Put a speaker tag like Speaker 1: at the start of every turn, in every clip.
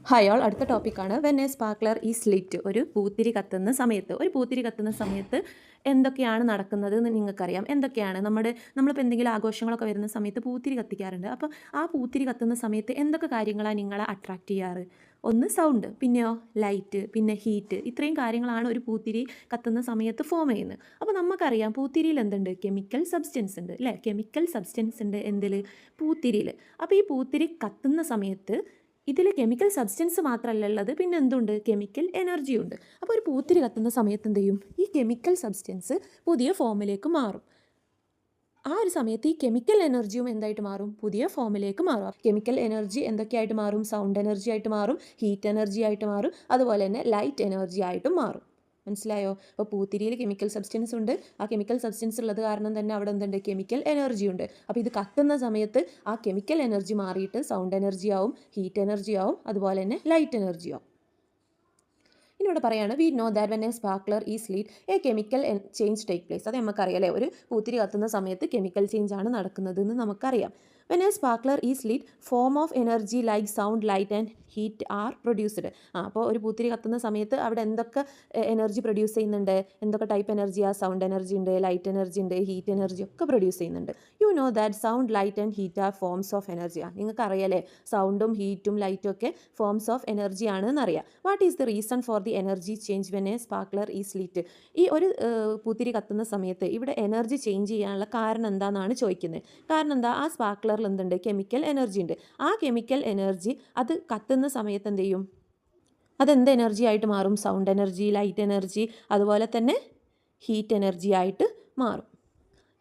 Speaker 1: Hi all, അടുത്ത ടോപ്പിക്കാണ് when a sparkler is lit. ഒരു പൂത്തിരി കത്തുന്ന സമയത്ത് എന്തൊക്കെയാണ് നടക്കുന്നത് എന്ന് നിങ്ങൾക്കറിയാം. എന്തൊക്കെയാണ് നമ്മളിപ്പോൾ എന്തെങ്കിലും ആഘോഷങ്ങളൊക്കെ വരുന്ന സമയത്ത് പൂത്തിരി കത്തിക്കാറുണ്ട്. അപ്പോൾ ആ പൂത്തിരി കത്തുന്ന സമയത്ത് എന്തൊക്കെ കാര്യങ്ങളാണ് നിങ്ങളെ അട്രാക്റ്റ് ചെയ്യാറ്? ഒന്ന് സൗണ്ട്, പിന്നെയോ ലൈറ്റ്, പിന്നെ ഹീറ്റ്. ഇത്രയും കാര്യങ്ങളാണ് ഒരു പൂത്തിരി കത്തുന്ന സമയത്ത് ഫോം ചെയ്യുന്നത്. അപ്പോൾ നമുക്കറിയാം പൂത്തിരിയിൽ എന്തുണ്ട്? കെമിക്കൽ സബ്സ്റ്റൻസ് ഉണ്ട് അല്ലേ? കെമിക്കൽ സബ്സ്റ്റൻസ് ഉണ്ട് എന്തിൽ? പൂത്തിരിയിൽ. അപ്പോൾ ഈ പൂത്തിരി കത്തുന്ന സമയത്ത് ഇതിൽ കെമിക്കൽ സബ്സ്റ്റൻസ് മാത്രമല്ല ഉള്ളത്, പിന്നെ എന്തുണ്ട്? കെമിക്കൽ എനർജി ഉണ്ട്. അപ്പോൾ ഒരു പൂത്തിരി കത്തുന്ന സമയത്ത് എന്ത് ചെയ്യും? ഈ കെമിക്കൽ സബ്സ്റ്റൻസ് പുതിയ ഫോമിലേക്ക് മാറും. ആ ഒരു സമയത്ത് ഈ കെമിക്കൽ എനർജിയും എന്തായിട്ട് മാറും? പുതിയ ഫോമിലേക്ക് മാറും. കെമിക്കൽ എനർജി എന്തൊക്കെയായിട്ട് മാറും? സൗണ്ട് എനർജി ആയിട്ട് മാറും, ഹീറ്റ് എനർജി ആയിട്ട് മാറും, അതുപോലെ തന്നെ ലൈറ്റ് എനർജി ആയിട്ടും മാറും. മനസ്സിലായോ? അപ്പോൾ പൂത്തിരിയിൽ കെമിക്കൽ സബ്സ്റ്റൻസ് ഉണ്ട്. ആ കെമിക്കൽ സബ്സ്റ്റൻസ് ഉള്ളത് കാരണം തന്നെ അവിടെ എന്തുണ്ട്? കെമിക്കൽ എനർജി ഉണ്ട്. അപ്പോൾ ഇത് കത്തുന്ന സമയത്ത് ആ കെമിക്കൽ എനർജി മാറിയിട്ട് സൗണ്ട് എനർജി ആവും, ഹീറ്റ് എനർജി ആവും, അതുപോലെ തന്നെ ലൈറ്റ് എനർജി ആവും. ഇനി ഇവിടെ പറയാണ് we know that when a sparkler is lit a chemical change take place. അത് നമുക്കറിയാം, ഒരു പൂത്തിരി കത്തുന്ന സമയത്ത് കെമിക്കൽ ചേഞ്ച് ആണ് നടക്കുന്നതെന്ന് നമുക്കറിയാം. When a sparkler is lit form of energy like sound, light and heat are produced. അപ്പോൾ ഒരു പൂത്തിരി കത്തുന്ന സമയത്ത് അവിടെ എന്തൊക്കെ എനർജി പ്രൊഡ്യൂസ് ചെയ്യുന്നുണ്ട്? എന്തൊക്കെ ടൈപ്പ് എനർജിയാണ്? സൗണ്ട് എനർജി ഉണ്ട്, ലൈറ്റ് എനർജി ഉണ്ട്, ഹീറ്റ് എനർജി ഒക്കെ പ്രൊഡ്യൂസ് ചെയ്യുന്നുണ്ട്. You know that sound, light and heat are forms of എനർജിയാണ്. നിങ്ങൾക്ക് അറിയാലേ, സൗണ്ടും ഹീറ്റും ലൈറ്റും ഒക്കെ ഫോംസ് ഓഫ് എനർജി ആണെന്ന് അറിയാം. What is the reason for the energy change when a sparkler is lit? ഈ ഒരു പൂത്തിരി കത്തുന്ന സമയത്ത് ഇവിടെ എനർജി ചേഞ്ച് ചെയ്യാനുള്ള കാരണം എന്താണെന്നാണ് ചോദിക്കുന്നത്. കാരണം എന്താ? ആ സ്പാർക്ലറിൽ എന്തുണ്ട്? കെമിക്കൽ എനർജി ഉണ്ട്. ആ കെമിക്കൽ എനർജി അത് കത്തുന്ന സമയത്ത് എന്ത് ചെയ്യും? അതെന്ത് എനർജി ആയിട്ട് മാറും? സൗണ്ട് എനർജി, ലൈറ്റ് എനർജി, അതുപോലെ തന്നെ ഹീറ്റ് എനർജി ആയിട്ട് മാറും.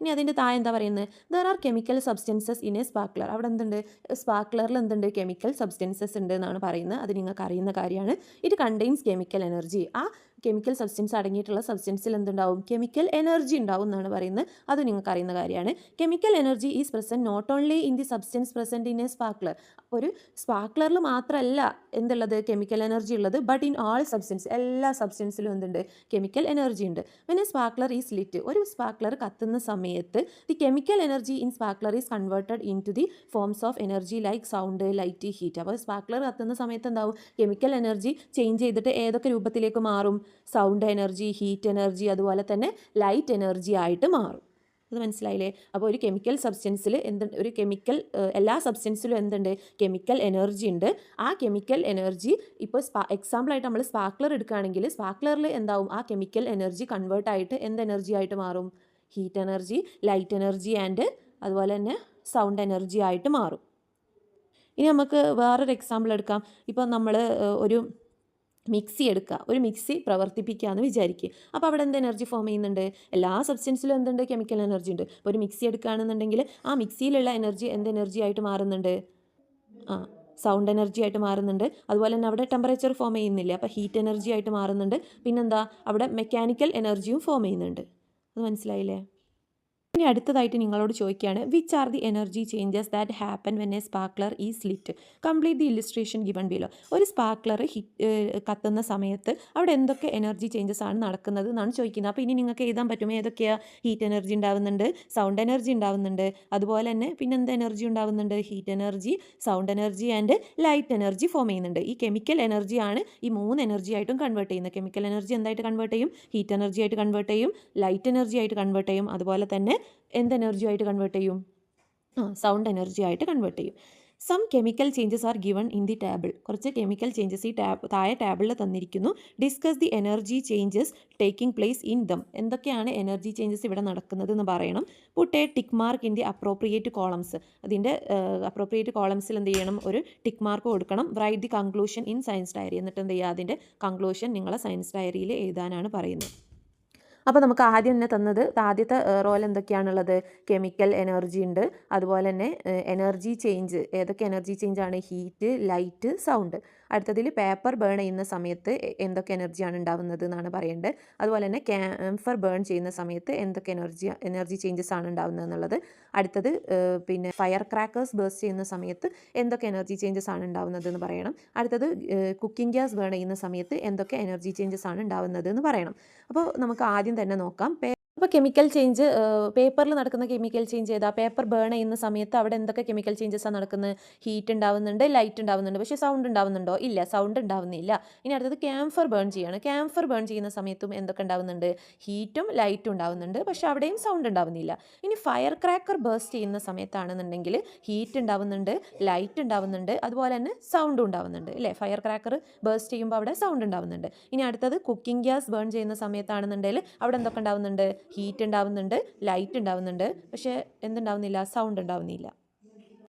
Speaker 1: ഇനി അതിൻ്റെ താഴെ എന്താ പറയുന്നത്? There are chemical substances in a sparkler. അവിടെ എന്തുണ്ട്? സ്പാർക്ലറിൽ എന്തുണ്ട്? കെമിക്കൽ സബ്സ്റ്റൻസസ് ഉണ്ട് എന്നാണ് പറയുന്നത്. അത് നിങ്ങൾക്ക് അറിയുന്ന കാര്യമാണ്. It contains chemical energy. ആ കെമിക്കൽ സബ്സ്റ്റൻസ് അടങ്ങിയിട്ടുള്ള സബ്സ്റ്റൻസിൽ എന്തുണ്ടാവും? കെമിക്കൽ എനർജി ഉണ്ടാവും എന്നാണ് പറയുന്നത്. അത് നിങ്ങൾക്ക് അറിയുന്ന കാര്യമാണ്. Chemical energy is present not only in the substance present in a sparkler. ഒരു സ്പാർക്ലറിൽ മാത്രമല്ല എന്തുള്ളത്? കെമിക്കൽ എനർജി ഉള്ളത്. ബട്ട് ഇൻ ആൾ സബ്സ്റ്റൻസ്, എല്ലാ സബ്സ്റ്റൻസിലും എന്തുണ്ട്? കെമിക്കൽ എനർജി ഉണ്ട്. When a sparkler is lit, ഒരു സ്പാർക്ലർ കത്തുന്ന സമയത്ത് the chemical energy in sparkler is converted into the forms of energy like sound, light, heat. അപ്പോൾ sparkler കത്തുന്ന സമയത്ത് എന്താവും? കെമിക്കൽ എനർജി ചേഞ്ച് ചെയ്തിട്ട് ഏതൊക്കെ രൂപത്തിലേക്ക് മാറും? സൗണ്ട് എനർജി, ഹീറ്റ് എനർജി, അതുപോലെ തന്നെ ലൈറ്റ് എനർജി ആയിട്ട് മാറും. അത് മനസ്സിലായില്ലേ? അപ്പോൾ ഒരു കെമിക്കൽ സബ്സ്റ്റൻസിൽ ഒരു കെമിക്കൽ എല്ലാ സബ്സ്റ്റൻസിലും എന്തുണ്ട്? കെമിക്കൽ എനർജി ഉണ്ട്. ആ കെമിക്കൽ എനർജി ഇപ്പോൾ എക്സാമ്പിളായിട്ട് നമ്മൾ സ്പാർക്ലർ എടുക്കുകയാണെങ്കിൽ സ്പാർക്ലറിൽ എന്താവും? ആ കെമിക്കൽ എനർജി കൺവേർട്ടായിട്ട് എന്ത് എനർജി ആയിട്ട് മാറും? Heat energy, light energy and അതുപോലെ തന്നെ സൗണ്ട് എനർജി ആയിട്ട് മാറും. ഇനി നമുക്ക് വേറൊരു എക്സാമ്പിൾ എടുക്കാം. ഇപ്പോൾ നമ്മൾ ഒരു മിക്സി എടുക്കുക, ഒരു മിക്സി പ്രവർത്തിപ്പിക്കുക എന്ന് വിചാരിക്കുക. അപ്പോൾ അവിടെ എന്ത് എനർജി ഫോം ചെയ്യുന്നുണ്ട്? എല്ലാ സബ്സ്റ്റൻസിലും എന്തുണ്ട്? കെമിക്കൽ എനർജി ഉണ്ട്. അപ്പോൾ ഒരു മിക്സി എടുക്കുകയാണെന്നുണ്ടെങ്കിൽ ആ മിക്സിയിലുള്ള എനർജി എന്ത് എനർജി ആയിട്ട് മാറുന്നുണ്ട്? സൗണ്ട് എനർജി ആയിട്ട് മാറുന്നുണ്ട്. അതുപോലെ തന്നെ അവിടെ ടെമ്പറേച്ചർ ഫോം ചെയ്യുന്നില്ല, അപ്പോൾ ഹീറ്റ് എനർജി ആയിട്ട് മാറുന്നുണ്ട്. പിന്നെന്താ? അവിടെ മെക്കാനിക്കൽ എനർജിയും ഫോം ചെയ്യുന്നുണ്ട്. അത് മനസ്സിലായില്ലേ? ഇനി അടുത്തതായിട്ട് നിങ്ങളോട് ചോദിക്കുകയാണ്, which are the energy changes that happen when a sparkler is Litt? Complete the illustration given below. ഒരു സ്പാർക്ലർ കത്തുന്ന സമയത്ത് അവിടെ എന്തൊക്കെ എനർജി ചേഞ്ചസ് ആണ് നടക്കുന്നത് എന്നാണ് ചോദിക്കുന്നത്. അപ്പോൾ ഇനി നിങ്ങൾക്ക് എഴുതാൻ പറ്റും ഏതൊക്കെയാണ്? ഹീറ്റ് എനർജി ഉണ്ടാവുന്നുണ്ട്, സൗണ്ട് എനർജി ഉണ്ടാവുന്നുണ്ട്, അതുപോലെ തന്നെ പിന്നെ എന്ത് എനർജി ഉണ്ടാവുന്നുണ്ട്? Heat energy, sound energy and light energy form ചെയ്യുന്നുണ്ട്. ഈ കെമിക്കൽ എനർജിയാണ് ഈ 3 എനർജി ആയിട്ടും കൺവേർട്ട് ചെയ്യുന്നത്. കെമിക്കൽ എനർജി എന്തായിട്ട് കൺവേർട്ട് ചെയ്യും? ഹീറ്റ് എനർജി ആയിട്ട് കൺവേർട്ട് ചെയ്യും, ലൈറ്റ് എനർജി ആയിട്ട് കൺവേർട്ട് ചെയ്യും, അതുപോലെ തന്നെ എന്ത് എനർജി ആയിട്ട് കൺവേർട്ട് ചെയ്യും? സൗണ്ട് എനർജി ആയിട്ട് കൺവേർട്ട് ചെയ്യും. Some chemical changes are given in the table. കുറച്ച് കെമിക്കൽ ചേഞ്ചസ് ഈ താഴെ ടേബിളിൽ തന്നിരിക്കുന്നു. Discuss the energy changes taking place in them. എന്തൊക്കെയാണ് എനർജി ചേഞ്ചസ് ഇവിടെ നടക്കുന്നത് എന്ന് പറയണം. Put a tick mark in the appropriate columns. അതിൻ്റെ അപ്രോപ്രിയേറ്റ് കോളംസിൽ എന്ത് ചെയ്യണം? ഒരു ടിക്ക് മാർക്ക് കൊടുക്കണം. Write the conclusion in science diary. എന്നിട്ട് എന്ത് ചെയ്യുക? അതിൻ്റെ കൺക്ലൂഷൻ നിങ്ങളെ സയൻസ് ഡയറിയിൽ എഴുതാനാണ് പറയുന്നത്. അപ്പോൾ നമുക്ക് ആദ്യം തന്നെ തന്നത് ആദ്യത്തെ റോൾ എന്തൊക്കെയാണുള്ളത്? കെമിക്കൽ എനർജി ഉണ്ട്, അതുപോലെ തന്നെ എനർജി ചേഞ്ച്. ഏതൊക്കെ എനർജി ചേഞ്ചാണ്? Heat, light, sound. അടുത്തതിൽ പേപ്പർ ബേൺ ചെയ്യുന്ന സമയത്ത് എന്തൊക്കെ എനർജിയാണ് ഉണ്ടാവുന്നത് എന്നാണ് പറയേണ്ടത്. അതുപോലെ തന്നെ ക്യാംഫർ ബേൺ ചെയ്യുന്ന സമയത്ത് എന്തൊക്കെ എനർജി ചേഞ്ചസ് ആണ് ഉണ്ടാവുന്നത് എന്നുള്ളത്. അടുത്തത് പിന്നെ ഫയർ ക്രാക്കേഴ്സ് ബേസ്റ്റ് ചെയ്യുന്ന സമയത്ത് എന്തൊക്കെ എനർജി ചേഞ്ചസ് ആണ് ഉണ്ടാവുന്നത് എന്ന് പറയണം. അടുത്തത് കുക്കിംഗ് ഗ്യാസ് ബേൺ ചെയ്യുന്ന സമയത്ത് എന്തൊക്കെ എനർജി ചേഞ്ചസ് ആണ് ഉണ്ടാവുന്നത് എന്ന് പറയണം. അപ്പോൾ നമുക്ക് ആദ്യം തന്നെ നോക്കാം. അപ്പോൾ കെമിക്കൽ ചേഞ്ച് പേപ്പറിൽ നടക്കുന്ന കെമിക്കൽ ചേഞ്ച് ഏതാ? പേപ്പർ ബേൺ ചെയ്യുന്ന സമയത്ത് അവിടെ എന്തൊക്കെ കെമിക്കൽ ചേഞ്ചസാണ് നടക്കുന്നത്? ഹീറ്റ് ഉണ്ടാവുന്നുണ്ട്, ലൈറ്റ് ഉണ്ടാവുന്നുണ്ട്. പക്ഷേ സൗണ്ട് ഉണ്ടാവുന്നുണ്ടോ? ഇല്ല, സൗണ്ട് ഉണ്ടാവുന്നില്ല. ഇനി അടുത്തത് ക്യാംഫർ ബേൺ ചെയ്യാണ്. ക്യാംഫർ ബേൺ ചെയ്യുന്ന സമയത്തും എന്തൊക്കെ ഉണ്ടാവുന്നുണ്ട്? ഹീറ്റും ലൈറ്റും ഉണ്ടാവുന്നുണ്ട്. പക്ഷേ അവിടെയും സൗണ്ട് ഉണ്ടാവുന്നില്ല. ഇനി ഫയർ ക്രാക്കർ ബേസ്റ്റ് ചെയ്യുന്ന സമയത്താണെന്നുണ്ടെങ്കിൽ ഹീറ്റ് ഉണ്ടാവുന്നുണ്ട്, ലൈറ്റ് ഉണ്ടാവുന്നുണ്ട്, അതുപോലെ തന്നെ സൗണ്ടും ഉണ്ടാവുന്നുണ്ട് അല്ലേ? ഫയർ ക്രാക്കർ ബേസ്റ്റ് ചെയ്യുമ്പോൾ അവിടെ സൗണ്ട് ഉണ്ടാവുന്നുണ്ട്. ഇനി അടുത്തത് കുക്കിംഗ് ഗ്യാസ് ബേൺ ചെയ്യുന്ന സമയത്താണെന്നുണ്ടെങ്കിൽ അവിടെ എന്തൊക്കെ ഉണ്ടാവുന്നുണ്ട്? ഹീറ്റ് ഉണ്ടാവുന്നുണ്ട്, ലൈറ്റ് ഉണ്ടാവുന്നുണ്ട്. പക്ഷേ എന്തുണ്ടാവുന്നില്ല? സൗണ്ട് ഉണ്ടാവുന്നില്ല.